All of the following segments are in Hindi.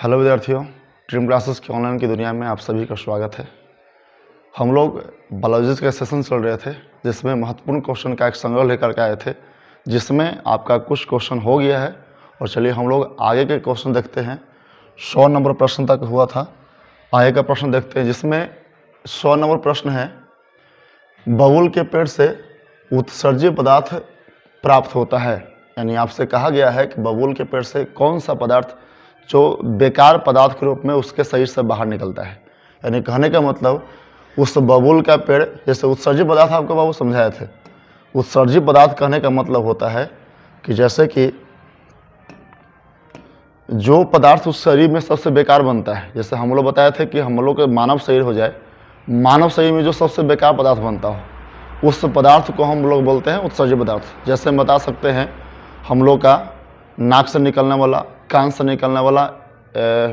हेलो विद्यार्थियों, ड्रीम क्लासेस की ऑनलाइन की दुनिया में आप सभी का स्वागत है। हम लोग बायोलॉजी के सेशन चल रहे थे जिसमें महत्वपूर्ण क्वेश्चन का एक संग्रह लेकर के आए थे, जिसमें आपका कुछ क्वेश्चन हो गया है। और चलिए हम लोग आगे के क्वेश्चन देखते हैं। 100 नंबर प्रश्न तक हुआ था। आगे का प्रश्न देखते हैं जिसमें 100 नंबर प्रश्न है, बबूल के पेड़ से उत्सर्जी पदार्थ प्राप्त होता है। यानी आपसे कहा गया है कि बबूल के पेड़ से कौन सा पदार्थ जो बेकार पदार्थ के रूप में उसके शरीर से बाहर निकलता है। यानी कहने का मतलब उस बबूल का पेड़, जैसे उत्सर्जी पदार्थ आपको बाबू समझाए थे, उत्सर्जी पदार्थ कहने का मतलब होता है कि जैसे कि जो पदार्थ उस शरीर में सबसे बेकार बनता है। जैसे हम लोग बताए थे कि हम लोग का मानव शरीर हो जाए, मानव शरीर में जो सबसे बेकार पदार्थ बनता हो उस पदार्थ को हम लोग बोलते हैं उत्सर्जी पदार्थ। जैसे हम बता सकते हैं हम लोग का नाक से निकलने वाला, कान से निकलने वाला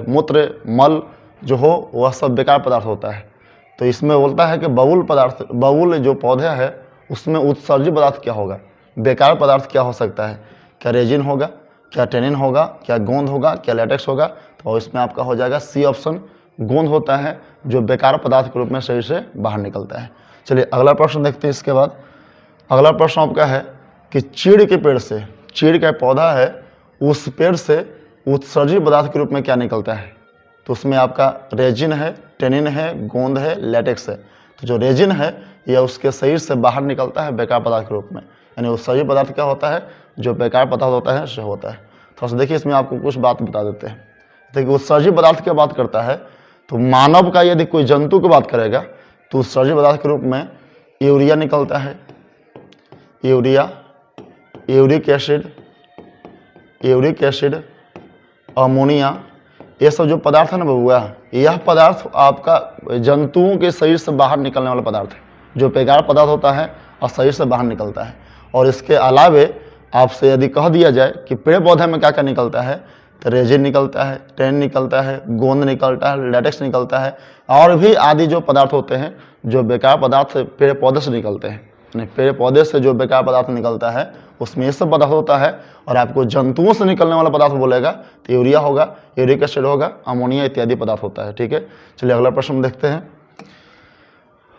मूत्र, मल जो हो वह सब बेकार पदार्थ होता है। तो इसमें बोलता है कि बबूल जो पौधा है उसमें उत्सर्जी पदार्थ क्या होगा, बेकार पदार्थ क्या हो सकता है। क्या रेजिन होगा, क्या टेनिन होगा, क्या गोंद होगा, क्या लेटेक्स होगा। तो इसमें आपका हो जाएगा सी ऑप्शन, गोंद होता है जो बेकार पदार्थ के रूप में शरीर से बाहर निकलता है। चलिए अगला प्रश्न देखते हैं। इसके बाद अगला प्रश्न आपका है कि चीड़ के पेड़ से, चीड़ का पौधा है, उस पेड़ से उत्सर्जी पदार्थ के रूप में क्या निकलता है। तो उसमें आपका रेजिन है, टेनिन है, गोंद है, लेटेक्स है। तो जो रेजिन है यह उसके शरीर से बाहर निकलता है बेकार पदार्थ के रूप में। यानी उत्सर्जी पदार्थ क्या होता है, जो बेकार पदार्थ होता है से होता है। थोड़ा सा देखिए, इसमें आपको कुछ बात बता देते हैं। देखिए उत्सर्जी पदार्थ की बात करता है तो मानव का यदि कोई जंतु की बात करेगा तो उत्सर्जी पदार्थ के रूप में यूरिया निकलता है, यूरिया, यूरिक एसिड, अमोनिया, ये सब जो पदार्थ है ना बबुआ, यह पदार्थ आपका जंतुओं के शरीर से बाहर निकलने वाला पदार्थ है, जो बेकार पदार्थ होता है और शरीर से बाहर निकलता है। और इसके अलावे आपसे यदि कह दिया जाए कि पेड़ पौधे में क्या क्या निकलता है, तो रेजिन निकलता है, टेन निकलता है, गोंद निकलता है, लेटेक्स निकलता है, और भी आदि जो पदार्थ होते हैं जो बेकार पदार्थ पेड़ पौधे से निकलते हैं। पेड़ पौधे से जो बेकार पदार्थ निकलता है उसमें ये सब पदार्थ होता है। और आपको जंतुओं से निकलने वाला पदार्थ बोलेगा तो यूरिया होगा, यूरिक एसिड होगा, अमोनिया इत्यादि पदार्थ होता है। ठीक है, चलिए अगला प्रश्न देखते हैं।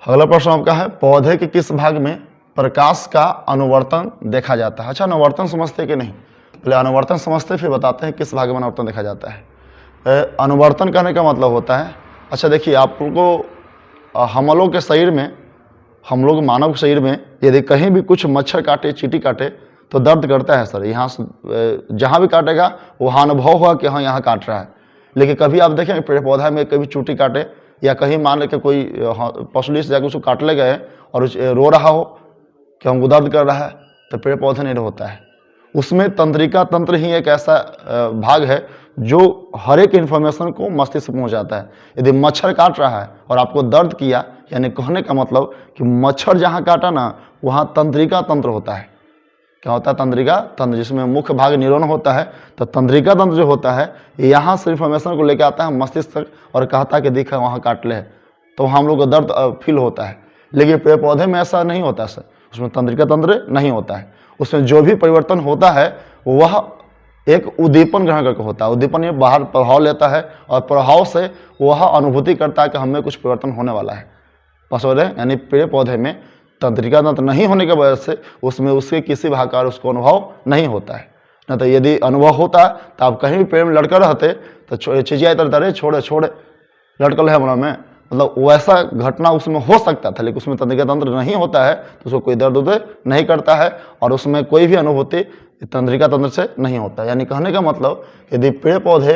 अगला प्रश्न आपका है, पौधे के किस भाग में प्रकाश का अनुवर्तन देखा जाता है। अच्छा, अनुवर्तन समझते कि नहीं, पहले अनुवर्तन समझते फिर बताते हैं किस भाग में अनुवर्तन देखा जाता है। अनुवर्तन करने का मतलब होता है, अच्छा देखिए आप लोगों हम लोग के शरीर में, हम लोग मानव शरीर में यदि कहीं भी कुछ मच्छर काटे, चींटी काटे तो दर्द करता है सर। यहाँ से जहाँ भी काटेगा वहाँ अनुभव हुआ कि हाँ यहाँ काट रहा है। लेकिन कभी आप देखें पेड़ पौधा में कभी चूटी काटे या कहीं मान लेके कोई पसली से जाकर उसको काट ले गए और रो रहा हो कि हमको दर्द कर रहा है, तो पेड़ पौधे नहीं होता है। उसमें तंत्रिका तंत्र ही एक ऐसा भाग है जो हर एक इन्फॉर्मेशन को मस्तिष्क में पहुँचाता है। यदि मच्छर काट रहा है और आपको दर्द किया, यानी कहने का मतलब कि मच्छर जहाँ काटा ना वहाँ तंत्रिका तंत्र होता है। क्या होता है, तंत्रिका तंत्र, जिसमें मुख्य भाग न्यूरॉन होता है। तो तंत्रिका तंत्र जो होता है यहाँ से इन्फॉर्मेशन को लेकर आता है मस्तिष्क तक और कहता है कि दिखा वहाँ काट ले, तो हम लोग को दर्द फील होता है। लेकिन पेड़ पौधे में ऐसा नहीं होता सर, उसमें तंत्रिका तंत्र नहीं होता है। उसमें जो भी परिवर्तन होता है वह एक उद्दीपन ग्रहण करके होता है। उद्दीपन ये बाहर प्रभाव लेता है और प्रभाव से वह अनुभूति करता है कि हमें कुछ परिवर्तन होने वाला है। बस हो रहे, यानी पेड़ पौधे में तंत्रिका तंत्र नहीं होने की वजह से उसमें उसके किसी भाग का उसको अनुभव नहीं होता है। न तो यदि अनुभव होता तो आप कहीं भी पेड़ में लटकर रहते तो चिड़िया इधर छोड़े छोड़े लटकल है मन में, मतलब वैसा घटना उसमें हो सकता था। लेकिन उसमें तंत्रिका तंत्र नहीं होता है तो उसको कोई दर्द उर्द नहीं करता है और उसमें कोई भी अनुभूति तंत्रिका तंत्र से नहीं होता। यानी कहने का मतलब यदि पेड़ पौधे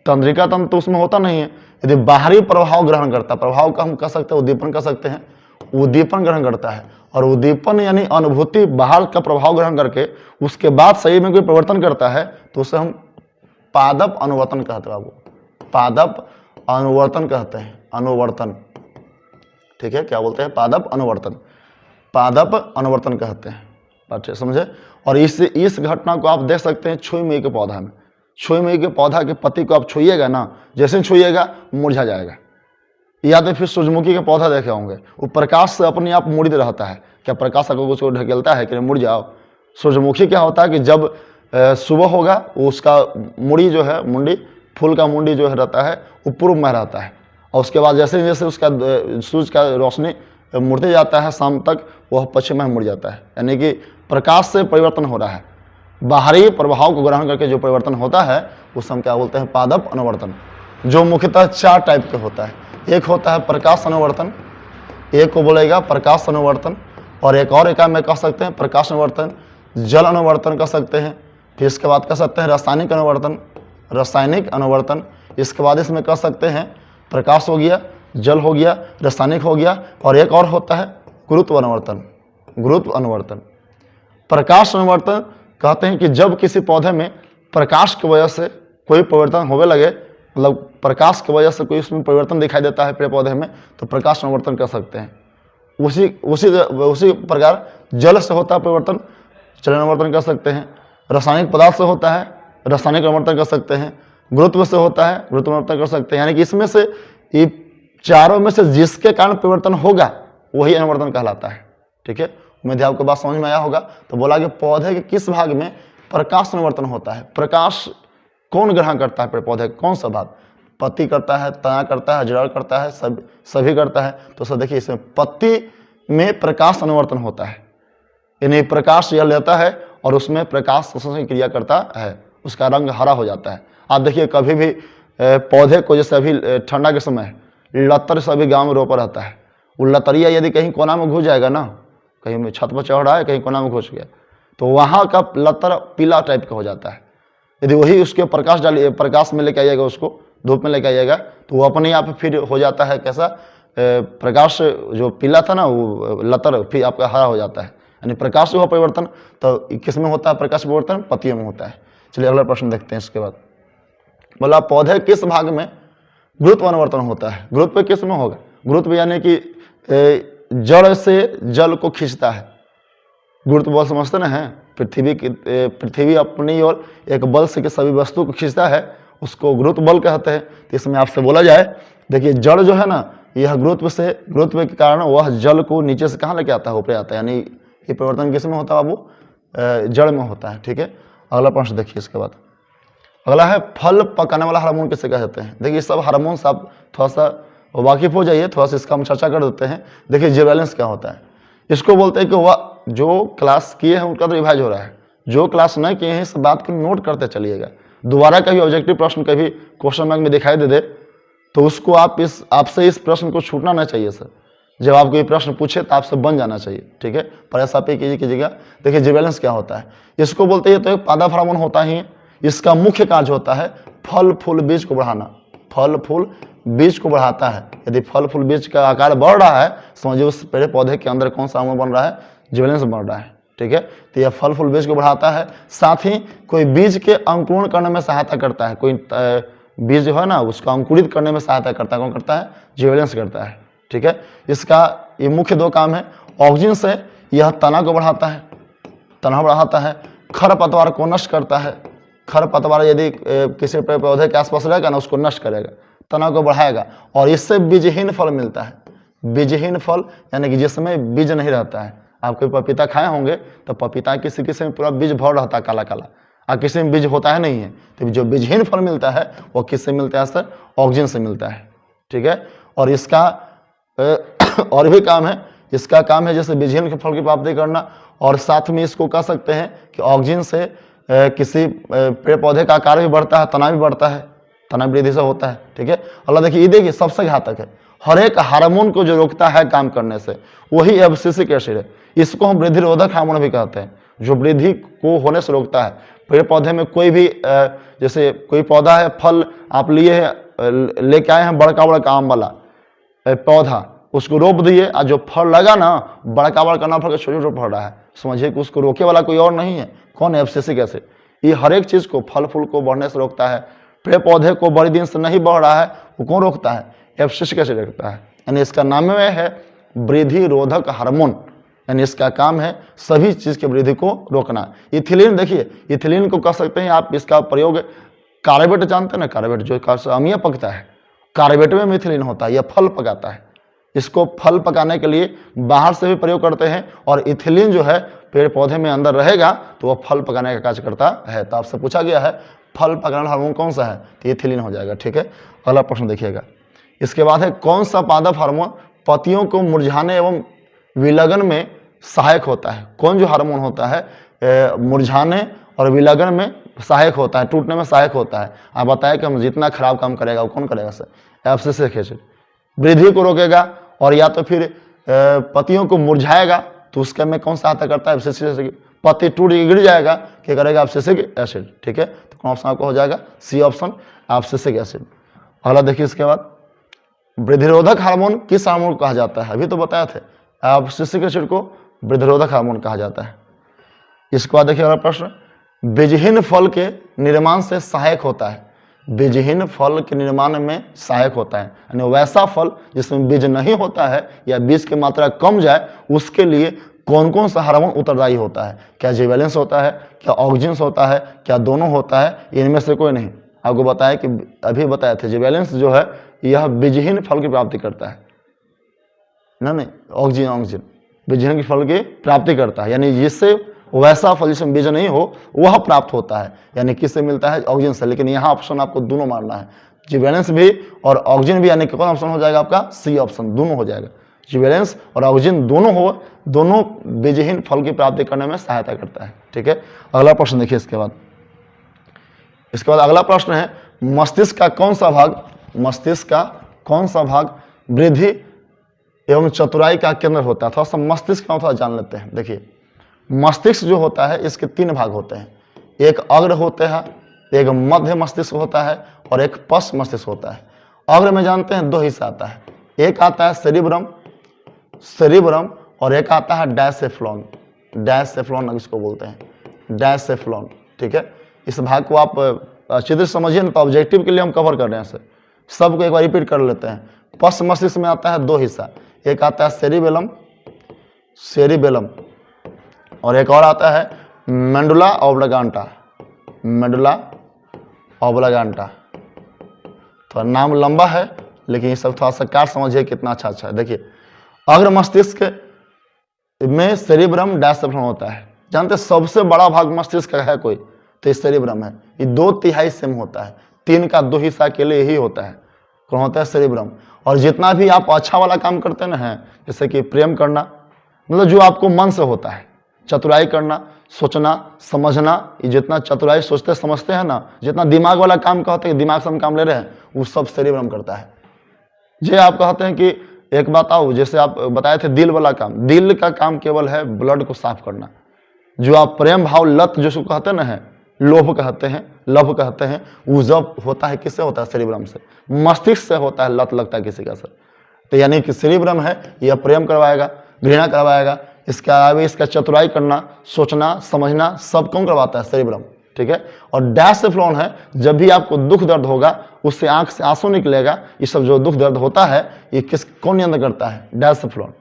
तंत्रिका तंत्र तो उसमें होता नहीं है, यदि बाहरी प्रभाव ग्रहण करता, प्रभाव का हम कह सकते हैं उद्दीपन कह सकते हैं, उद्दीपन ग्रहण करता है। और उद्दीपन यानी अनुभूति बाहर का प्रभाव ग्रहण करके उसके बाद शरीर में कोई परिवर्तन करता है तो उसे हम पादप अनुवर्तन कहते हैं। बाबू पादप अनुवर्तन कहते हैं, अनुवर्तन। ठीक है, क्या बोलते हैं, पादप अनुवर्तन, पादप अनुवर्तन कहते हैं। बात समझे। और इस घटना को आप देख सकते हैं छुई के पौधा में। छुई के पौधा के पत्ती को आप छुइएगा ना, जैसे छुइएगा मुरझा जाएगा। या तो फिर सूरजमुखी का पौधा देखे होंगे, वो प्रकाश से अपने आप मुड़ित रहता है। क्या प्रकाश को उसको ढकेलता है कि मुड़ जाओ। सूरजमुखी क्या होता है कि जब सुबह होगा उसका मुड़ी जो है, मुंडी फूल का मुंडी जो है रहता है वो पूर्व में रहता है, और उसके बाद जैसे जैसे उसका सूरज का रोशनी मुड़ते जाता है शाम तक, वह पश्चिम में मुड़ जाता है। यानी कि प्रकाश से परिवर्तन हो रहा है, बाहरी प्रभाव को ग्रहण करके जो परिवर्तन होता है उसे हम क्या बोलते हैं, पादप अनुवर्तन, जो मुख्यतः 4 टाइप का होता है। एक होता है प्रकाश अनुवर्तन, एक को बोलेगा प्रकाश अनुवर्तन, और एक और एका में कह सकते हैं प्रकाश अनुवर्तन, जल अनुवर्तन कह सकते हैं, फिर इसके बाद कह सकते हैं रासायनिक अनुवर्तन, रासायनिक अनुवर्तन, इसके बाद इसमें कह सकते हैं प्रकाश हो गया, जल हो गया, रासायनिक हो गया, और एक और होता है गुरुत्व अनुवर्तन। गुरुत्व अनुवर्तन, प्रकाश अनुवर्तन कहते हैं कि जब किसी पौधे में प्रकाश की वजह से कोई परिवर्तन होने लगे, मतलब प्रकाश की वजह से कोई उसमें परिवर्तन दिखाई देता है पेड़ पौधे में, तो प्रकाश अनुवर्तन कर सकते हैं। उसी प्रकार जल से होता है परिवर्तन, जल अनुवर्तन कर सकते हैं। रासायनिक पदार्थ से होता है, रासायनिक अनुवर्तन कर सकते हैं। गुरुत्व से होता है, गुरुत्व अनुवर्तन कर सकते हैं। यानी कि इसमें से ये चारों में से जिसके कारण परिवर्तन होगा वही अनुवर्तन कहलाता है। ठीक है, उम्मीद है आपको बात समझ में आया होगा। तो बोला कि पौधे के किस भाग में प्रकाश अनुवर्तन होता है, प्रकाश कौन ग्रहण करता है पेड़ पौधे, कौन सा भाग, पत्ती करता है, तना करता है, जड़ करता है, सभी करता है। तो सर देखिए इसमें पत्ती में प्रकाश अनुवर्तन होता है, यानी प्रकाश यह लेता है और उसमें प्रकाश संश्लेषण की क्रिया करता है, उसका रंग हरा हो जाता है। आप देखिए कभी भी पौधे को, जैसे अभी ठंडा के समय लतर सभी गांव में रोपा रहता है, वो लतरिया यदि कहीं कोना में घुस जाएगा ना, कहीं छत पर चढ़ रहा है, कहीं कोना में घुस गया, तो वहाँ का लतर पीला टाइप का हो जाता है। यदि वही उसके प्रकाश में लेके आइएगा, उसको धूप में लेके आइएगा, तो वो अपने आप फिर हो जाता है कैसा, प्रकाश जो पीला था ना वो लतर फिर आपका हरा हो जाता है। यानी प्रकाश हुआ परिवर्तन तो किस में होता है प्रकाश परिवर्तन, पत्तियों में होता है। चलिए अगला प्रश्न देखते हैं। इसके बाद बोला पौधे किस भाग में गुरुत्व अनुवर्तन होता है। गुरुत्व किस में होगा, गुरुत्व यानी कि जड़ से जल को खींचता है। गुरुत्व बल समझते ना है, पृथ्वी अपनी ओर एक बल से के सभी वस्तु को खींचता है, उसको गुरुत्व बल कहते हैं। तो इसमें आपसे बोला जाए, देखिए जड़ जो है ना, यह गुरुत्व के कारण वह जल को नीचे से कहाँ लेके आता है, ऊपर आता है। यानी ये परिवर्तन किस में होता है बाबू, जड़ में होता है। ठीक है, अगला प्रश्न देखिए। इसके बाद अगला है फल पकाने वाला हार्मोन किसे कहते हैं। देखिए सब हार्मोन से आप थोड़ा सा वाकिफ हो जाइए, थोड़ा सा इसका हम चर्चा कर देते हैं। देखिए जिबरेलिंस क्या होता है, इसको बोलते हैं कि वह जो क्लास किए हैं उनका तो रिवाइज हो रहा है, जो क्लास नहीं किए हैं इस बात को नोट करते चलिएगा। दोबारा कभी ऑब्जेक्टिव प्रश्न कभी क्वेश्चन बैंक में दिखाई दे तो उसको आपसे इस प्रश्न को छूटना नहीं चाहिए सर। जब आपको ये प्रश्न पूछे तो आपसे बन जाना चाहिए। ठीक है, पर ऐसा पे कीजिएगा। देखिए जिबरेलिंस क्या होता है, इसको बोलते हैं तो एक पादप हार्मोन होता ही, इसका मुख्य कार्य होता है फल फूल बीज को बढ़ाना। फल फूल बीज को बढ़ाता है। यदि फल फूल बीज का आकार बढ़ रहा है, समझिए उस पेड़ पौधे के अंदर कौन सा हार्मोन बन रहा है, जिबरेलिंस बन रहा है। ठीक है, तो यह फल फूल बीज को बढ़ाता है। साथ ही कोई बीज के अंकुरण करने में सहायता करता है, कोई बीज जो है ना उसको अंकुरित करने में सहायता करता है, कौन करता है, जिबरेलिंस करता है। ठीक है, इसका ये मुख्य 2 काम है। ऑक्सीजन से यह तना को बढ़ाता है, तना बढ़ाता है। खरपतवार को नष्ट करता है, खरपतवार यदि किसी पेड़ पौधे के आसपास रहेगा ना उसको नष्ट करेगा, तना को बढ़ाएगा, और इससे बीजहीन फल मिलता है। बीजहीन फल यानी कि जिसमें बीज नहीं रहता है। आप कोई पपीता खाए होंगे तो पपीता किसी में पूरा बीज भर रहता है काला काला, और किसी में बीज होता है नहीं है। तो जो बीजहीन फल मिलता है वो किससे मिलता है सर, ऑक्सीजन से मिलता है। ठीक है, और इसका और भी काम है, इसका काम है जैसे बीजहीन के फल की प्राप्ति करना, और साथ में इसको कह सकते हैं कि ऑक्सीजन से किसी पेड़ पौधे का आकार भी बढ़ता है, तना भी बढ़ता है, तना वृद्धि से होता है। ठीक है, अल्लाह देखिए ये देखिए सबसे घातक है, हर एक हार्मोन को जो रोकता है काम करने से वही एब्सिसिक एसिड है। इसको हम वृद्धि रोधक हार्मोन भी कहते हैं, जो वृद्धि को होने से रोकता है। पेड़ पौधे में कोई भी जैसे कोई पौधा है, फल आप लिए हैं, लेके आए हैं बड़का बड़का आम वाला पौधा, उसको रोप दिए और जो फल लगा ना बड़का बड़का ना फल छोटे छोटे फल रहा है, समझिए कि उसको रोके वाला कोई और नहीं है, कौन है, एब्सिसिक एसिड। ये हर एक चीज को फल फूल को बढ़ने से रोकता है। पेड़ पौधे को बड़ी दिन से नहीं बढ़ रहा है वो कौन रोकता है, एब्सिसिक एसिड रोकता है। यानी इसका नाम में है वृद्धि रोधक हार्मोन, यानी इसका काम है सभी चीज की वृद्धि को रोकना। इथिलीन देखिए, इथिलीन को कह सकते हैं आप, इसका प्रयोग कार्बेट जानते हैं ना, कार्बेट जो अमीय पकता है, कार्बेट में इथिलीन होता है, यह फल पकाता है। इसको फल पकाने के लिए बाहर से भी प्रयोग करते हैं, और इथिलीन जो है पेड़ पौधे में अंदर रहेगा तो वह फल पकाने का कार्य करता है। तो आपसे पूछा गया है फल पकड़ने वाला हार्मोन कौन सा है, तो एथिलीन हो जाएगा। ठीक है, अगला प्रश्न देखिएगा। इसके बाद है कौन सा पादप हार्मोन पत्तियों को मुरझाने एवं विलगन में सहायक होता है। कौन जो हार्मोन होता है मुरझाने और विलगन में सहायक होता है, टूटने में सहायक होता है। आप बताएं कि हम जितना खराब काम करेगा वो कौन करेगा सर, एब्सिसिक एसिड वृद्धि को रोकेगा और या तो फिर पत्तियों को मुरझाएगा, तो उसके में कौन सहायता करता है, एब्सिसिक एसिड। पत्ती टूट गिर जाएगा, क्या करेगा, एब्सिसिक एसिड। ठीक है, तो कौन ऑप्शन आपको हो जाएगा, सी ऑप्शन, एब्सिसिक एसिड। अगला देखिए इसके बाद वृद्धिरोधक हार्मोन किस हार्मोन को कहा जाता है, अभी तो बताया थे, एब्सिसिक एसिड को वृद्धिरोधक हार्मोन कहा जाता है। इसके बाद देखिए अगला प्रश्न, बीजहीन फल के निर्माण से सहायक होता है। बीजहीन फल के निर्माण में सहायक होता है, यानी वैसा फल जिसमें बीज नहीं होता है या बीज की मात्रा कम जाए, उसके लिए कौन कौन सा हार्मोन उत्तरदायी होता है। क्या जिबेरेलिन्स होता है, क्या ऑक्जिन्स होता है, क्या दोनों होता है, इनमें से कोई नहीं। आपको बताया कि अभी बताए थे जिबेरेलिन्स जो है यह बीजहीन फल की प्राप्ति करता है, नहीं ऑक्जिन बीजहीन की फल की प्राप्ति करता है, यानी जिससे वैसा फल जिसमें बीज नहीं हो वह प्राप्त होता है, यानी किससे मिलता है, ऑक्जिन से। लेकिन यहाँ ऑप्शन आपको दोनों मारना है, जिबेरेलिन्स भी और ऑक्जिन भी, यानी कौन ऑप्शन हो जाएगा आपका, सी ऑप्शन, दोनों हो जाएगा। जिबेरेलिन्स और ऑक्जिन दोनों हो, दोनों बीजहीन फल की प्राप्ति करने में सहायता करता है। ठीक है, अगला प्रश्न देखिए इसके बाद अगला प्रश्न है मस्तिष्क का कौन सा भाग, मस्तिष्क का कौन सा भाग वृद्धि एवं चतुराई का केंद्र होता है। थोड़ा सा मस्तिष्क का थोड़ा जान लेते हैं। देखिए मस्तिष्क जो होता है इसके 3 भाग होते हैं, एक अग्र होते हैं, एक मध्य मस्तिष्क होता है और एक पश्च मस्तिष्क होता है। अग्र में जानते हैं 2 हिस्सा आता है, एक आता है सेरिब्रम और एक आता है डायसेफ्लॉन इसको बोलते हैं डायसेफ्लॉन। ठीक है, इस भाग को आप अच्छी तरह समझिए ना, तो ऑब्जेक्टिव के लिए हम कवर कर रहे हैं, सबको एक बार रिपीट कर लेते हैं। पश्च मस्तिष्क में आता है 2 हिस्सा, एक आता है सेरिबेलम और एक और आता है मेडुला ऑब्लांगा। तो नाम लंबा है लेकिन ये सब थोड़ा सा काट समझिए कितना अच्छा है। देखिए अग्र मस्तिष्क में सेरिब्रम डायसेफ्लॉन होता है, जानते हैं सबसे बड़ा भाग मस्तिष्क का है कोई, तो सेरिब्रम है। ये 2/3 सेम होता है, 3 का 2 हिस्सा के लिए ही होता है, कौन होता है, सेरिब्रम। और जितना भी आप अच्छा वाला काम करते ना है, जैसे कि प्रेम करना, मतलब जो आपको मन से होता है, चतुराई करना, सोचना समझना, ये जितना चतुराई सोचते समझते हैं ना, जितना दिमाग वाला काम कहते हैं, दिमाग से हम काम ले रहे हैं, वो सब सेरिब्रम करता है। जे आप कहते हैं कि एक बात आओ, जैसे आप बताए थे दिल वाला काम, दिल का काम केवल है ब्लड को साफ करना। जो आप प्रेम भाव लत जो कहते ना है, लोभ कहते हैं, वो जब होता है किससे होता है, सेरिब्रम से, मस्तिष्क से होता है, लत लगता है किसी का सर। तो यानी कि सेरिब्रम है, यह प्रेम करवाएगा, घृणा करवाएगा, इसके अलावा इसका चतुराई करना, सोचना समझना सब कौन करवाता है, सेरिब्रम। ठीक है, और डायसेफ्लॉन है, जब भी आपको दुख दर्द होगा, उससे आंख से आंसू निकलेगा, ये सब जो दुख दर्द होता है ये कौन नियंत्रण करता है, डायसेफ्लॉन।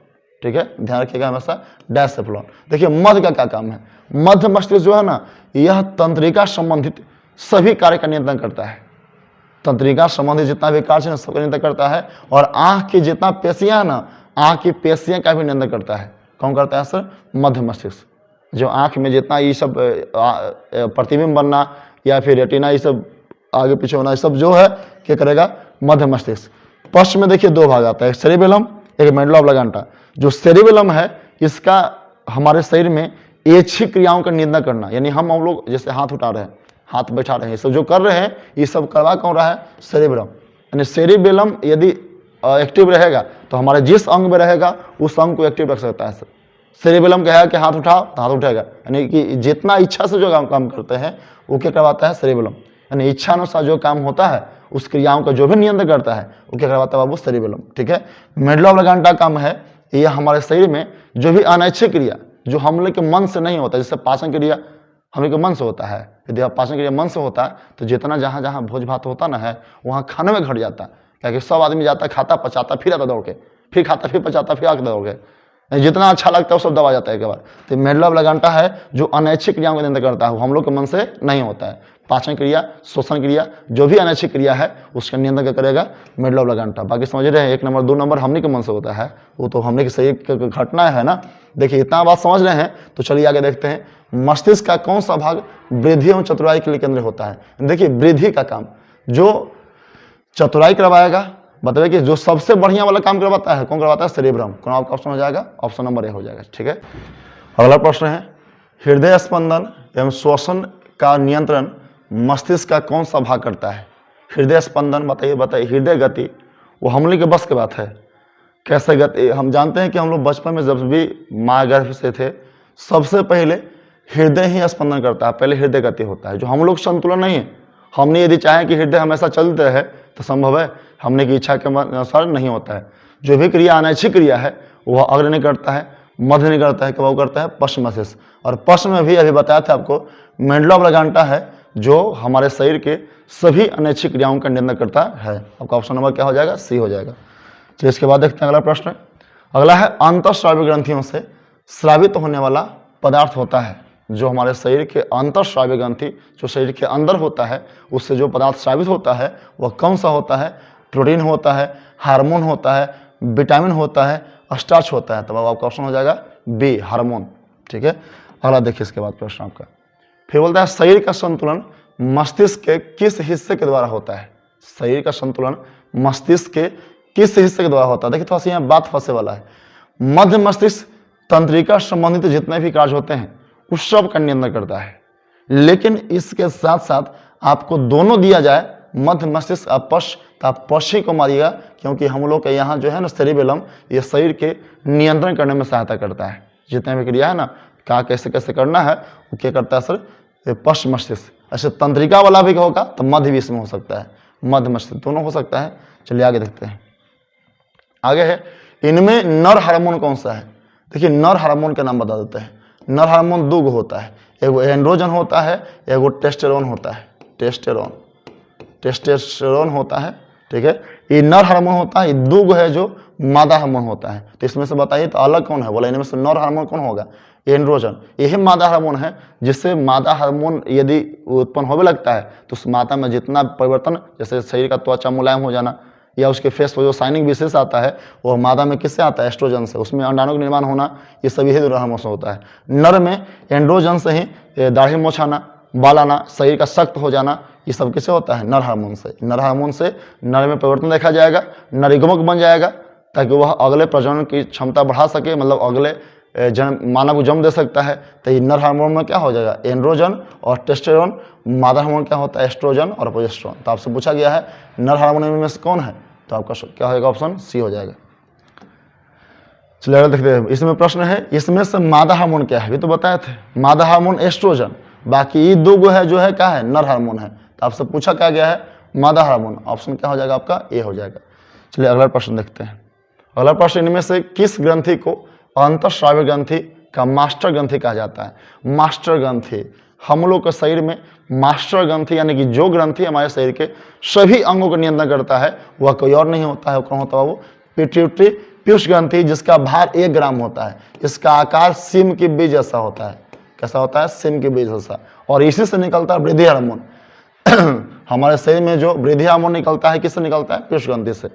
ठीक है, ध्यान रखिएगा हमेशा, डायसेफ्लॉन। देखिए मध्य का क्या काम है, मध्य मस्तिष्क जो है ना, यह तंत्रिका संबंधित सभी कार्य का नियंत्रण करता है, तंत्रिका संबंधित जितना भी कार्य है सबका नियंत्रण करता है। और आंख की जितना पेशियां है ना, आंख की पेशियां का भी नियंत्रण करता है, कौन करता है सर, मध्य मस्तिष्क। जो आंख में जितना ये सब प्रतिबिंब बनना या फिर रेटिना ये सब आगे पीछे होना, ये सब जो है क्या करेगा, मध्य मस्तिष्क। पश्च में देखिए 2 भाग आता है, एक सेरिबेलम एक मेडुला ऑब्लांगा। जो सेरिबेलम है इसका हमारे शरीर में ऐच्छिक क्रियाओं का नियंत्रण करना, यानी हम लोग जैसे हाथ उठा रहे हैं, हाथ बैठा रहे हैं, सब जो कर रहे हैं ये सब करवा कौन रहा है, सेरिब्रम। यानी सेरिबेलम यदि एक्टिव रहेगा तो हमारे जिस अंग में रहेगा उस अंग को एक्टिव रख सकता है सर। सेरिबेलम कहेगा कि हाथ उठाओ तो हाथ उठेगा, यानी कि जितना इच्छा से जो काम करते हैं वो क्या करवाता है, सेरिबेलम। यानी इच्छा अनुसार जो काम होता है उस क्रियाओं का जो भी नियंत्रण करता है वो क्या करवाता है बाबू, सेरिबेलम। ठीक है, मेडुला ऑब्लांगा काम है, यह हमारे शरीर में जो भी अनैच्छिक क्रिया जो हम लोग के मन से नहीं होता, जैसे पाचन क्रिया हम लोग के मन से होता है, यदि पाचन क्रिया मन से होता है तो जितना जहाँ जहाँ भोज भात होता ना है वहाँ खाने में घट जाता है, क्योंकि सब आदमी जाता है, खाता पचाता फिर आता दौड़ के, फिर खाता फिर पचाता फिर आके दौड़ के, जितना अच्छा लगता है वो सब दबा जाता है एक बार। तो मेडुला ऑब्लांगा है जो अनैच्छिक क्रियाओं का नियंत्रण करता है, वो हम लोग के मन से नहीं होता है। पाचन क्रिया, श्वसन क्रिया, जो भी अनैच्छिक क्रिया है उसका नियंत्रण क्या करेगा, मेडुला ऑब्लांगेटा। बाकी समझ रहे हैं, 1 नंबर 2 नंबर हमने के मन से होता है, वो तो हमने की सही घटना है ना। देखिए इतना बात समझ रहे हैं तो चलिए आगे देखते हैं। मस्तिष्क का कौन सा भाग वृद्धि एवं चतुराई के लिए केंद्रित होता है। देखिए वृद्धि का काम जो चतुराई करवाएगा, बताइए कि जो सबसे बढ़िया वाला काम करवाता है कौन करवाता है, सेरेब्रम। कौन आपका ऑप्शन हो जाएगा, ऑप्शन नंबर ए हो जाएगा। ठीक है, अगला प्रश्न है, हृदय स्पंदन एवं श्वसन का नियंत्रण मस्तिष्क का कौन सा भाग करता है। हृदय स्पंदन बताइए, हृदय गति वो हम लोग के बस की बात है। कैसे गति, हम जानते हैं कि हम लोग बचपन में जब भी माँ गर्भ से थे सबसे पहले हृदय ही स्पंदन करता है, पहले हृदय गति होता है। जो हम लोग संतुलन नहीं है, हमने यदि चाहे कि हृदय हमेशा चलते रहे तो संभव है, हमने की इच्छा के अनुसार नहीं होता है। जो भी क्रिया अनैच्छिक क्रिया है वह अग्र नहीं करता है, मध्य नहीं करता है, कब करता है, पश्चिम मस्तिष्क। और पश्चिम में भी अभी बताया था आपको मेडुला ऑब्लांगेटा है जो हमारे शरीर के सभी अनैच्छिक क्रियाओं का नियंत्रण करता है। आपका ऑप्शन नंबर क्या हो जाएगा, सी हो जाएगा। चलिए इसके बाद देखते हैं अगला प्रश्न। अगला है, अंतःस्रावी ग्रंथियों से स्रावित होने वाला पदार्थ होता है। जो हमारे शरीर के अंतःस्रावी ग्रंथि जो शरीर के अंदर होता है उससे जो पदार्थ स्रावित होता है वह कौन सा होता है। प्रोटीन होता है, हार्मोन होता है, विटामिन होता है, स्टार्च होता है। तब आपका ऑप्शन हो जाएगा बी, हार्मोन। ठीक है, अगला देखिए इसके बाद प्रश्न आपका फिर बोलता है, शरीर का संतुलन मस्तिष्क के किस हिस्से के द्वारा होता है। शरीर का संतुलन मस्तिष्क के किस हिस्से के द्वारा होता है। देखिए थोड़ा सा यहाँ बात फंसे वाला है। मध्य मस्तिष्क तंत्रिका संबंधित जितने भी कार्य होते हैं उस सब का नियंत्रण करता है, लेकिन इसके साथ साथ आपको दोनों दिया जाए, मध्य मस्तिष्क अपश्च, तो आप पश्चिम को मारिएगा, क्योंकि हम लोग के यहाँ जो है ना सेरिबेलम, ये शरीर के नियंत्रण करने में सहायता करता है। जितने भी क्रिया है ना, कहाँ कैसे कैसे करना है वो क्या करता है सर, पश्चिम मस्तिष्क। ऐसे तंत्रिका वाला भी होगा तो मध्य भी इसमें हो सकता है, मध्य मस्तिष्क दोनों हो सकता है। चलिए आगे देखते हैं। आगे है, इनमें नर हार्मोन कौन सा है। देखिए नर हार्मोन के नाम बता देते हैं। नर हार्मोन दो होता है, एगो एंड्रोजन होता है, एगो टेस्टेरोन होता है। टेस्टेरोन होता है। ठीक है, ये नर हार्मोन होता है, ये दो है जो मादा हार्मोन होता है। तो इसमें से बताइए तो अलग कौन है, बोला इनमें से नर हार्मोन कौन होगा, एंड्रोजन। यही मादा हार्मोन है, जिससे मादा हार्मोन यदि उत्पन्न होने लगता है तो उस मादा में जितना परिवर्तन, जैसे शरीर का त्वचा मुलायम हो जाना या उसके फेस पर जो शाइनिंग विशेष आता है वो मादा में किससे आता है, एस्ट्रोजन से। उसमें अंडाणु का निर्माण होना, ये सभी ही हार्मोन से होता है। नर में एंड्रोजन से ही दाढ़ी मोछ आना, बाल आना, शरीर का सख्त हो जाना, ये सब किससे होता है, नर हार्मोन से। नर हार्मोन से नर में परिवर्तन देखा जाएगा, नर युग्मक बन जाएगा ताकि वह अगले प्रजनन की क्षमता बढ़ा सके, मतलब अगले मानव को जन्म दे सकता है। तो ये नर हार्मोन में क्या हो जाएगा, एंड्रोजन और टेस्टेरोन। मादा हार्मोन क्या होता है, एस्ट्रोजन और प्रोजेस्टेरोन। तो आपसे पूछा गया है नर हार्मोन में से कौन है, तो आपका क्या होगा, ऑप्शन सी हो जाएगा। चलिए देखते हैं, इसमें प्रश्न है, इसमें से मादा हार्मोन क्या है, ये तो बताए थे, मादा हार्मोन एस्ट्रोजन। बाकी ये दो है जो है क्या है, नर हार्मोन है। तो आपसे पूछा क्या गया है, मादा हार्मोन। ऑप्शन क्या हो जाएगा आपका, ए हो जाएगा। चलिए अगला प्रश्न देखते हैं। अगला प्रश्न, इनमें से किस ग्रंथि को अंतःस्रावी ग्रंथि का मास्टर ग्रंथि कहा जाता है। मास्टर ग्रंथि, हम लोग के शरीर में मास्टर ग्रंथि यानी कि जो ग्रंथि हमारे शरीर के सभी अंगों का नियंत्रण करता है वह कोई और नहीं होता है। कौन होता है वो, पिट्यूटरी पीयूष ग्रंथि, जिसका भार 1 ग्राम होता है। इसका आकार सिम के बीज जैसा होता है। कैसा होता है, सिम के बीज जैसा। और इसी से निकलता है वृद्धि हार्मोन। हमारे शरीर में जो वृद्धि हार्मोन निकलता है किससे निकलता है, पीयूष ग्रंथि से।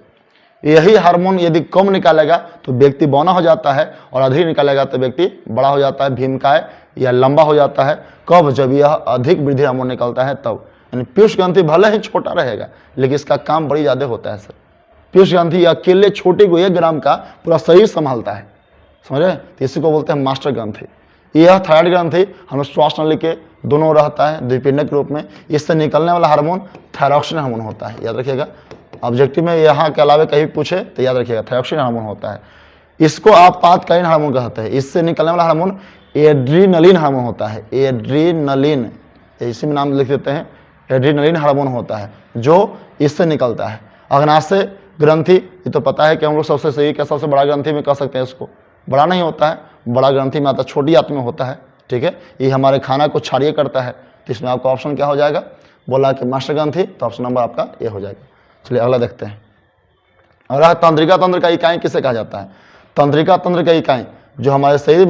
यही हार्मोन यदि कम निकालेगा तो व्यक्ति बौना हो जाता है, और अधिक निकालेगा तो व्यक्ति बड़ा हो जाता है, भीमकाय या लंबा हो जाता है। कब, जब यह अधिक वृद्धि हार्मोन निकलता है तब। यानी पीयूष ग्रंथि भले ही छोटा रहेगा लेकिन इसका काम बड़ी ज़्यादा होता है सर। पीयूष ग्रंथि अकेले छोटे को 1 ग्राम का पूरा शरीर संभालता है, समझ रहे हैं। तो इसी को बोलते हैं मास्टर ग्रंथि। यह थायराइड ग्रंथि हम श्वास नली के दोनों रहता है द्विपिंडक के रूप में। इससे निकलने वाला हार्मोन थायरॉक्सिन हार्मोन होता है, याद रखिएगा। ऑब्जेक्टिव में यहाँ के अलावा कहीं पूछे तो याद रखिएगा, थायरॉक्सिन हार्मोन होता है। इसको आपातकालीन हार्मोन कहते हैं। इससे निकलने वाला हार्मोन एड्रीनलिन हार्मोन होता है। एड्रीनलिन, इसी में नाम लिख देते हैं, एड्रीनलिन हार्मोन होता है जो इससे निकलता है। अग्नाशय ग्रंथि, ये तो पता है कि हम लोग सबसे सही का सबसे बड़ा ग्रंथि में कह सकते हैं इसको। बड़ा नहीं होता है, बड़ा ग्रंथि में आता, छोटी आंत में होता है। ठीक है, ये हमारे खाना को क्षारीय करता है। तो इसमें आपका ऑप्शन क्या हो जाएगा, बोला कि मास्टर ग्रंथि, तो ऑप्शन नंबर आपका ए हो जाएगा। चलिए अगला देखते हैं। अगला, तंत्रिका तंत्र का इकाई किसे कहा जाता है। तंत्रिका तंत्र का इकाई जो हमारे शरीर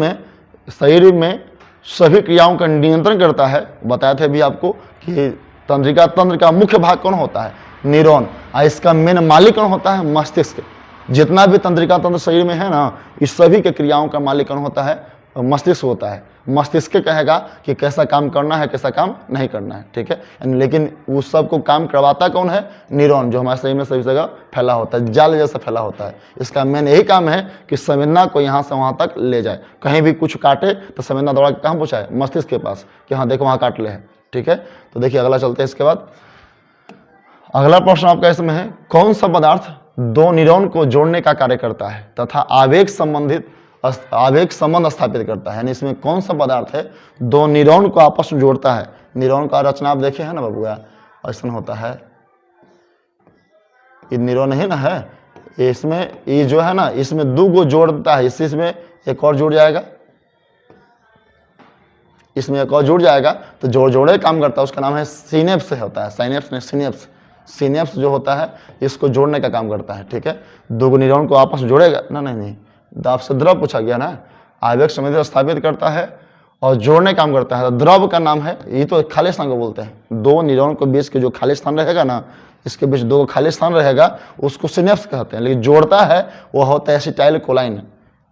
में सभी क्रियाओं का नियंत्रण करता है। बताया थे अभी आपको कि तंत्रिका तंत्र का मुख्य भाग कौन होता है? न्यूरॉन। और इसका मेन मालिक कौन होता है? मस्तिष्क। जितना भी तंत्रिका तंत्र शरीर में है ना, इस सभी के क्रियाओं का मालिक कौन होता है? मस्तिष्क होता है। मस्तिष्क कहेगा कि कैसा काम करना है, कैसा काम नहीं करना है, ठीक है। लेकिन उस सब को काम करवाता कौन है? न्यूरॉन, जो हमारे शरीर में सभी जगह फैला होता है, जाल जैसा फैला होता है। इसका मेन यही काम है कि संवेदना को यहाँ से वहाँ तक ले जाए। कहीं भी कुछ काटे तो संवेदना दौड़ा के कहाँ पहुँचाए? मस्तिष्क के पास, कि हाँ देखो वहाँ काट ले है, ठीक है। तो देखिए अगला चलते हैं। इसके बाद अगला प्रश्न आपका इसमें है, कौन सा पदार्थ दो न्यूरॉन को जोड़ने का कार्य करता है तथा आवेग संबंध स्थापित करता है? यानी इसमें कौन सा पदार्थ है दो न्यूरॉन को आपस में जोड़ता है? न्यूरॉन का रचना आप देखे हैं ना बबुआ, ऐसा होता है, ये न्यूरॉन ही ना है, इसमें ये जो है ना, इसमें दो को जोड़ता है, इसमें एक और जुड़ जाएगा, इसमें एक और जुड़ जाएगा, तो जोड़े काम करता है, उसका नाम है सिनेप्स होता है। साइनेप्स नहीं, सिनेप्स। सिनेप्स जो होता है इसको जोड़ने का काम करता है, ठीक है। दो न्यूरॉन को आपस में जोड़ेगा ना, नहीं, आपसे द्रव पूछा गया ना, आवेग संबंध स्थापित करता है और जोड़ने काम करता है। द्रव का नाम है, ये तो खाली स्थान को बोलते हैं। दो न्यूरॉन के बीच के जो खाली स्थान रहेगा ना, इसके बीच दो खाली स्थान रहेगा, उसको सिनेप्स कहते हैं। लेकिन जोड़ता है वो होता है एसिटाइल कोलाइन।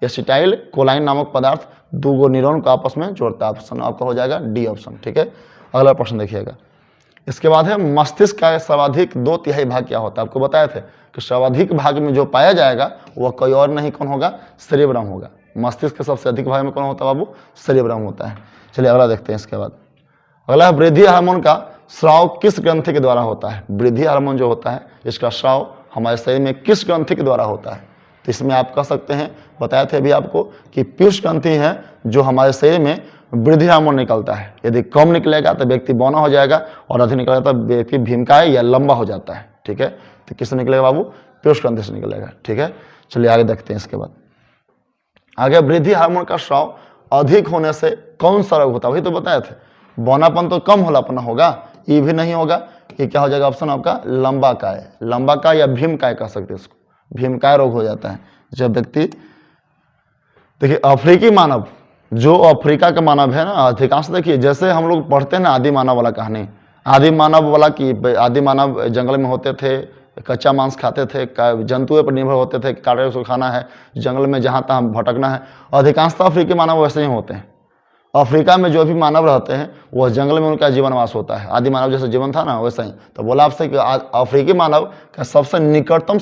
एसिटाइल कोलाइन नामक पदार्थ दो न्यूरॉन को आपस में जोड़ता है। ऑप्शन आपका हो जाएगा डी ऑप्शन, ठीक है। अगला प्रश्न देखिएगा। इसके बाद है, मस्तिष्क का सर्वाधिक 2/3 भाग क्या होता है? आपको बताए थे कि सर्वाधिक भाग में जो पाया जाएगा वह कोई और नहीं कौन होगा? सेरेब्रम होगा। मस्तिष्क के सबसे अधिक भाग में कौन होता है बाबू? सेरेब्रम होता है। चलिए अगला देखते हैं। इसके बाद अगला है, वृद्धि हार्मोन का स्राव किस ग्रंथि के द्वारा होता है? वृद्धि हार्मोन जो होता है इसका स्राव हमारे शरीर में किस ग्रंथि के द्वारा होता है? तो इसमें आप कह सकते हैं, बताए थे अभी आपको कि पीयूष ग्रंथि है जो हमारे शरीर में वृद्धि हार्मोन निकलता है। यदि कम निकलेगा तो व्यक्ति बौना हो जाएगा, और अधिक निकलेगा तो व्यक्ति भीमकाय या लंबा हो जाता है, ठीक है। तो किससे निकलेगा बाबू? पीयूष ग्रंथि से निकलेगा, ठीक है। चलिए आगे देखते हैं। इसके बाद आगे, वृद्धि हार्मोन का स्राव अधिक होने से कौन सा रोग होता है? वही तो बताए थे, बौनापन तो कम होलापना होगा, ये भी नहीं होगा, ये क्या हो जाएगा? ऑप्शन आपका लंबा काय। लंबा काय या भीमकाय कह सकते हैं इसको, भीमकाय रोग हो जाता है जब व्यक्ति, देखिए अफ्रीकी मानव, जो अफ्रीका का मानव है ना, अधिकांश देखिए जैसे हम लोग पढ़ते हैं ना आदि मानव वाला कहानी, आदि मानव वाला की आदि मानव जंगल में होते थे, कच्चा मांस खाते थे, जंतुओं पर निर्भर होते थे, काटे उसको खाना है, जंगल में जहाँ तहाँ भटकना है। अधिकांशतः अफ्रीकी मानव वैसे ही होते हैं। अफ्रीका में जो भी मानव रहते हैं वह जंगल में उनका जीवनवास होता है। आदि मानव जैसे जीवन था ना वैसा ही। तो बोला आपसे कि अफ्रीकी मानव का सबसे निकटतम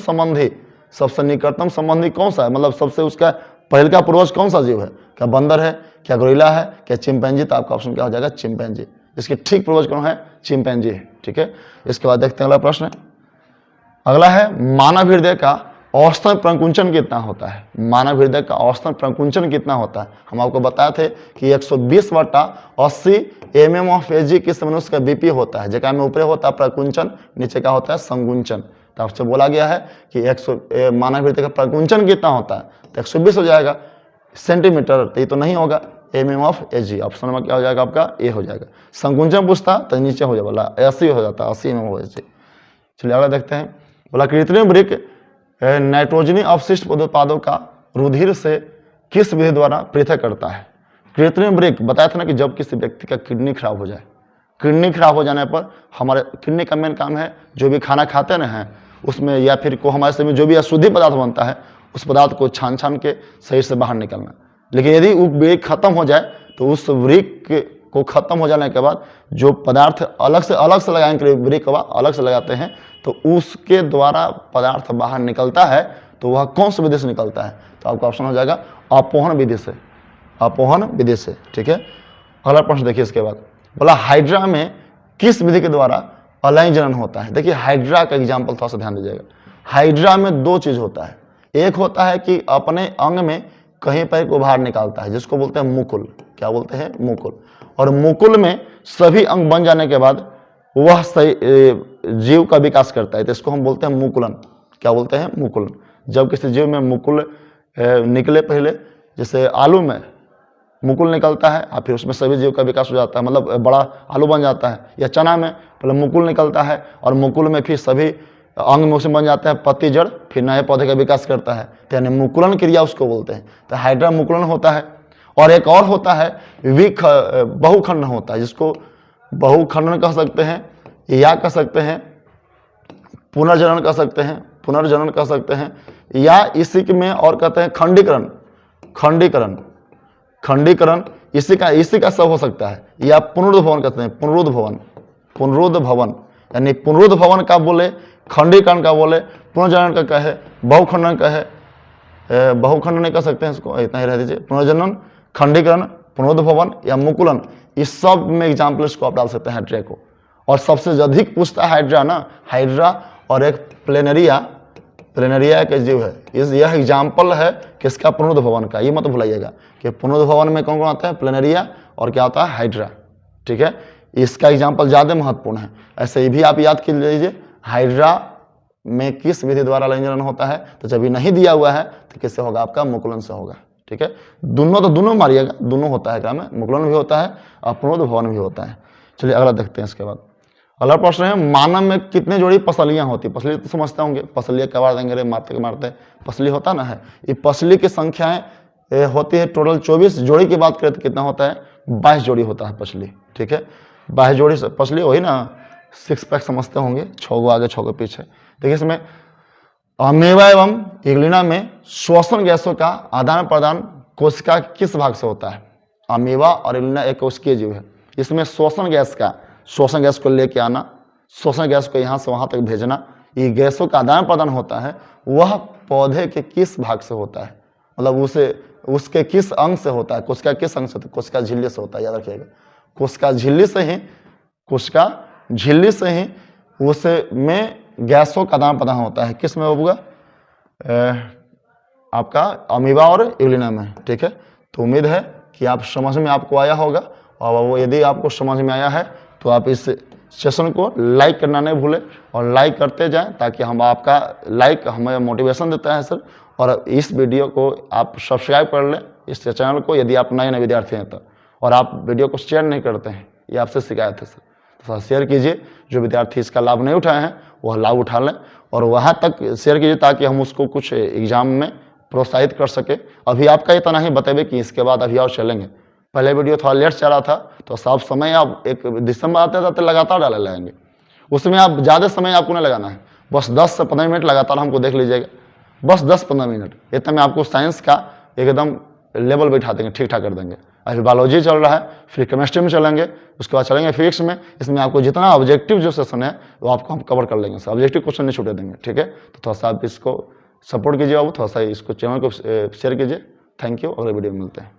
संबंधी कौन सा है? मतलब सबसे उसका पहले का पूर्वज कौन सा जीव है? क्या बंदर है, क्या गोरिल्ला है, क्या चिंपैंजी? तो आपका ऑप्शन क्या हो जाएगा? चिंपैंजी। इसके ठीक पूर्वज कौन है? चिंपैंजी है, ठीक है। इसके बाद देखते हैं अगला प्रश्न। अगला है, मानव हृदय का औसतन प्रकुंचन कितना होता है? मानव हृदय का औसतन प्रकुंचन कितना होता है? हम आपको बताए थे कि 120/80 mm ऑफ एजी किस मनुष्य का बीपी होता है, जगह में ऊपर होता है प्रकुंचन, नीचे का होता है संकुंचन। तो आपसे बोला गया है कि मानव हृदय का प्रकुंचन कितना होता है, तो 120 हो जाएगा सेंटीमीटर, तो ये तो नहीं होगा, mm ऑफ एजी। ऑप्शन में क्या हो जाएगा आपका? ए हो जाएगा। संकुंचन पूछता तो नीचे हो जाएगा, 80 हो जाता, 80 mm ऑफ एजी। चलिए अगला देखते हैं। बोला, कृत्रिम वृक्क नाइट्रोजनी अवशिष्ट उत्पादों का रुधिर से किस विधि द्वारा पृथक करता है? कृत्रिम वृक्क बताया था ना कि जब किसी व्यक्ति का किडनी खराब हो जाए, किडनी खराब हो जाने पर हमारे किडनी का मेन काम है जो भी खाना खाते ना हैं उसमें, या फिर को हमारे शरीर में जो भी अशुद्धि पदार्थ बनता है उस पदार्थ को छान के शरीर से बाहर निकलना। लेकिन यदि वो वृक्क खत्म हो जाए तो उस वृक्क को खत्म हो जाने के बाद जो पदार्थ अलग से लगाने के लिए वृक्क अलग से लगाते हैं, तो उसके द्वारा पदार्थ बाहर निकलता है। तो वह कौन सी विधि से निकलता है? तो आपका ऑप्शन हो जाएगा अपोहन विधि से, अपोहन विधि से, ठीक है। अगला प्रश्न देखिए। इसके बाद बोला, हाइड्रा में किस विधि के द्वारा अलैंगिक जनन होता है? देखिए हाइड्रा का एग्जाम्पल थोड़ा सा ध्यान दीजिएगा। हाइड्रा में दो चीज होता है, एक होता है कि अपने अंग में कहीं पर को बाहर निकालता है, जिसको बोलते हैं मुकुल। क्या बोलते हैं? मुकुल। और मुकुल में सभी अंग बन जाने के बाद वह सही जीव का विकास करता है, तो इसको हम बोलते हैं मुकुलन। क्या बोलते हैं? मुकुलन। जब किसी जीव में मुकुल निकले, पहले जैसे आलू में मुकुल निकलता है और फिर उसमें सभी जीव का विकास हो जाता है, मतलब बड़ा आलू बन जाता है। या चना में पहले मुकुल निकलता है और मुकुल में फिर सभी अंग में उसमें बन जाते हैं, पत्ती जड़, फिर नए पौधे का विकास करता है, तो यानी मुकुलन क्रिया उसको बोलते हैं। तो हाइड्रा मुकुलन होता है। और एक और होता है बहुखंड होता है, जिसको बहुखंडन कह सकते हैं, या कह सकते हैं पुनर्जनन कह सकते हैं, पुनर्जनन कह सकते हैं, या इसी में और कहते हैं खंडीकरण, खंडीकरण, खंडीकरण इसी का सब हो सकता है, या पुनरुद्ध भवन कहते हैं, पुनरुद्ध भवन, पुनरुद्ध भवन, यानी पुनरुद्ध भवन का बोले, खंडीकरण का बोले, पुनर्जनन का कहे, बहुखंडन कहे, बहुखंडन नहीं कह सकते हैं इसको, इतना ही रह दीजिए। पुनर्जनन, खंडीकरण, पुनरुद्ध भवन या मुकुलन, इस सब में एग्जाम्पल इसको आप डाल सकते हैं हाइड्रा को। और सबसे अधिक पूछता है हाइड्रा ना, हाइड्रा और एक प्लेनेरिया, प्लेनेरिया के जीव है, यह एग्जाम्पल है किसका, पुनरुद्ध भवन का। ये मत भूलाइएगा कि पुनरुद्ध भवन में कौन कौन आता है, प्लेनेरिया और क्या होता है, हाइड्रा। ठीक है, इसका एग्जाम्पल ज़्यादा महत्वपूर्ण है। ऐसे ही भी आप याद कर लीजिए, हाइड्रा में किस विधि द्वारा लैंगिक होता है, तो जब ये नहीं दिया हुआ है तो किससे होगा, आपका मुकुलन से होगा। ठीक है, दोनों तो दोनों मारिएगा, दोनों होता है, क्या में मुकुलन भी होता है और पुनरुद्ध भवन भी होता है। चलिए अगला देखते हैं। इसके बाद अगला प्रश्न है, मानव में कितने जोड़ी पसलियां होती? पसली तो समझते होंगे, पसलियां कबाड़ देंगे रे, मारते मारते पसली होता ना है। ये पसली की संख्याएं होती है टोटल 24, जोड़ी की बात करें तो कितना होता है, 22 जोड़ी होता है पसली। ठीक है, 22 जोड़ी से पसली, वही ना 6 पैक समझते होंगे, 6 गो आगे 6 गो पीछे। देखिए इसमें अमीबा एवं इग्लिना में श्वसन गैसों का आदान प्रदान कोशिका किस भाग से होता है? अमीबा और इग्लिना एक कोशिकीय जीव है, इसमें श्वसन गैस को लेके आना, श्वसन गैस को यहाँ से वहाँ तक भेजना, ये गैसों का आदान प्रदान होता है, वह पौधे के किस भाग से होता है, मतलब उसके किस अंग से होता है, कोशिका किस अंग से होता है, कोशिका झिल्ली से होता है, याद रखिएगा। कोशिका झिल्ली से ही उसमें गैसों का आदान प्रदान होता है। किस में होगा, आपका अमीबा और इग्लिना में। ठीक है, तो उम्मीद है कि आप समझ में आपको आया होगा, और वो यदि आपको समझ में आया है तो आप इस सेशन को लाइक करना नहीं भूलें, और लाइक करते जाएं, ताकि हम आपका लाइक हमें मोटिवेशन देता है सर। और इस वीडियो को आप सब्सक्राइब कर लें, इस चैनल को, यदि आप नए विद्यार्थी हैं तो। और आप वीडियो को शेयर नहीं करते हैं, ये आपसे शिकायत है सर, तो शेयर कीजिए। जो विद्यार्थी इसका लाभ नहीं उठाए हैं वह लाभ उठा लें, और वहाँ तक शेयर कीजिए ताकि हम उसको कुछ एग्जाम में प्रोत्साहित कर सके। अभी आपका इतना ही बताइए कि इसके बाद अभी और चलेंगे। पहले वीडियो थोड़ा लेट चल रहा था, तो सब समय आप एक दिसंबर आते जाते लगातार डाले लगाएंगे, उसमें आप ज़्यादा समय आपको नहीं लगाना है, बस 10 से 15 मिनट लगातार हमको देख लीजिएगा, बस 10-15 मिनट, इतना में आपको साइंस का एकदम लेवल बैठा देंगे, ठीक ठाक कर देंगे। अभी बायोलॉजी चल रहा है, फिर केमिस्ट्री में चलेंगे, उसके बाद चलेंगे फिजिक्स में। इसमें आपको जितना ऑब्जेक्टिव जो सेशन है वो आपको हम कवर कर लेंगे, ऑब्जेक्टिव क्वेश्चन नहीं छूटे देंगे। ठीक है, तो थोड़ा सा आप इसको सपोर्ट कीजिए, थोड़ा सा इसको चैनल को शेयर कीजिए। थैंक यू, अगले वीडियो में मिलते हैं।